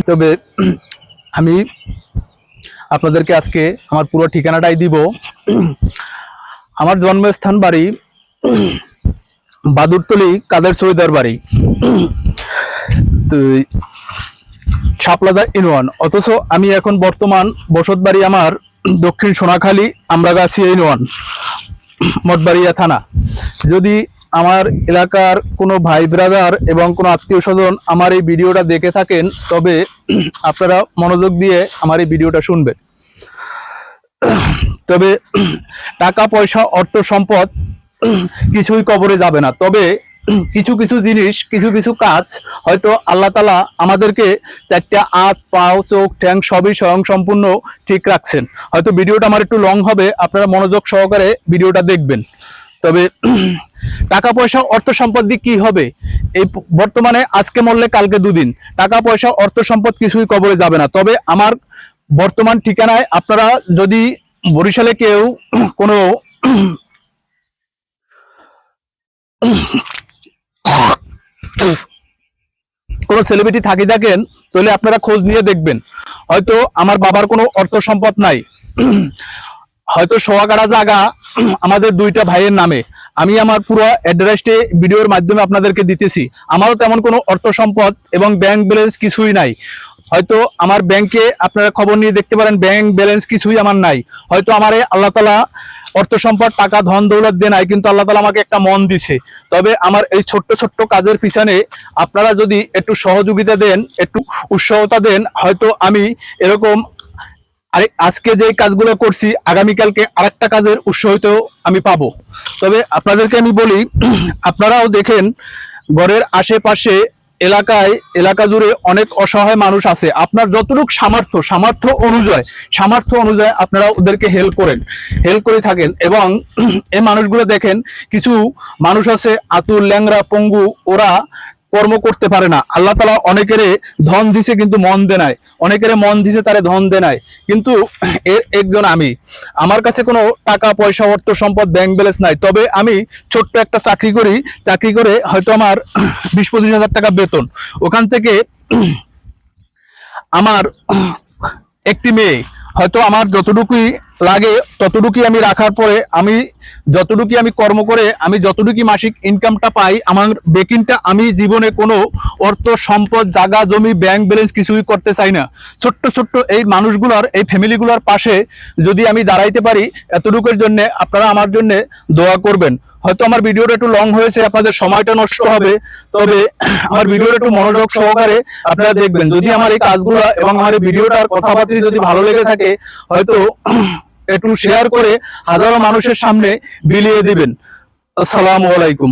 তবে আমি আপনাদেরকে আজকে আমার পুরো ঠিকানাটাই দিব। আমার জন্মস্থান বাড়ি বাদুরতলি কাদের সৈদার বাড়ি, তো শাপলাদা ইউনিয়ন। অথচ আমি এখন বর্তমান বসত বাড়ি আমার দক্ষিণ সোনাখালী আমরাগাছি ইউনিয়ন, মঠবাড়িয়া থানা। যদি আমার এলাকার কোনো ভাই ব্রাদার এবং কোনো আত্মীয় স্বজন আমার এই ভিডিওটা দেখে থাকেন, তবে আপনারা মনোযোগ দিয়ে আমার এই ভিডিওটা শুনবেন। তবে টাকা পয়সা অর্থ সম্পদ কিছুই কবরে যাবে না, তবে কিছু কিছু জিনিস, কিছু কিছু কাজ হয়তো আল্লাহ তাআলা আমাদেরকে চারটা হাত পাও চোখ ঠ্যাং সবই স্বয়ং সম্পূর্ণ ঠিক রাখছেন। হয়তো ভিডিওটা আমার একটু লং হবে, আপনারা মনোযোগ সহকারে ভিডিওটা দেখবেন। তবে টাকা পয়সা অর্থ সম্পদ দিয়ে কি হবে? এই বর্তমানে আজকে মরলে কালকে দুদিন, টাকা পয়সা অর্থ সম্পদ কিছুই কবরে যাবে না। তবে আমার বর্তমান ঠিকানায় আপনারা যদি বরিশালে কেউ কোনো সেলিব্রিটি থাকি থাকেন, তাহলে আপনারা খোঁজ নিয়ে দেখবেন। হয়তো আমার বাবার কোনো অর্থ সম্পদ নাই, হয়তো সোয়াকাটা জায়গা আমাদের দুইটা ভাইয়ের নামে। আমি আমার পুরো অ্যাড্রেসটি ভিডিওর মাধ্যমে আপনাদেরকে দিতেছি। আমারও তেমন কোনো অর্থ সম্পদ এবং ব্যাংক ব্যালেন্স কিছুই নাই। হয়তো আমার ব্যাংকে আপনারা খবর নিয়ে দেখতে পারেন, ব্যাংক ব্যালেন্স কিছুই আমার নাই। হয়তো আমার আল্লাহ তাআলা অর্থ সম্পদ টাকা ধন দৌলত দেয় নাই, কিন্তু আল্লাহ তাআলা আমাকে একটা মন দিছে। তবে আমার এই ছোট্ট ছোট্ট কাজের পিছনে আপনারা যদি একটু সহযোগিতা দেন, একটু উৎসাহতা দেন, হয়তো আমি এরকম আজকে যে কাজগুলো করছি আগামীকালকে আরেকটা কাজের উৎসাহিত আমি পাবো। তবে আপনাদেরকে আমি বলি, আপনারাও দেখেন ঘরের আশেপাশে এলাকা জুড়ে অনেক অসহায় মানুষ আছে। আপনার যতটুকু সামর্থ্য অনুযায়ী আপনারা ওদেরকে হেল্প করে থাকেন। এবং এই মানুষগুলো দেখেন, কিছু মানুষ আছে আতুর ল্যাংরা পঙ্গু, ওরা কর্ম করতে পারে না। আল্লাহ তাআলা অনেকেরে ধন দিছে কিন্তু মন দেয় নাই, অনেকেরে মন দিছে তারে ধন দেয় নাই। কিন্তু এর একজন আমি, আমার কাছে কোনো টাকা পয়সা অর্থ সম্পদ ব্যাংক ব্যালেন্স নাই। তবে আমি ছোট্ট একটা চাকরি করে হয়তো আমার 20-25 হাজার টাকা বেতন, ওখান থেকে আমার একটি মেয়ে, হয়তো আমার যতটুকুই লাগে ততটুকুই আমি রাখার পরে আমি যতটুকুই আমি কর্ম করে আমি যতটুকুই মাসিক ইনকামটা পাই, আমার বেকিংটা আমি জীবনে কোনো অর্থ সম্পদ জায়গা জমি ব্যাংক ব্যালেন্স কিছুই করতে চাই না। ছোট্ট ছোট্ট এই মানুষগুলোর, এই ফ্যামিলিগুলোর পাশে যদি আমি দাঁড়াইতে পারি, এতটুকুর জন্য আপনারা আমার জন্য দোয়া করবেন। হয়তো আমার ভিডিওটা একটু লং হয়েছে, আপনাদের সময়টা নষ্ট হবে, তবে আমার ভিডিওটা একটু মনোযোগ সহকারে আপনারা দেখবেন। যদি আমার এই কাজগুলো এবং আমার এই ভিডিওটার কথাবার্তা যদি ভালো লেগে থাকে, হয়তো একটু শেয়ার করে হাজারো মানুষের সামনে বিলিয়ে দিবেন। আসসালামু আলাইকুম।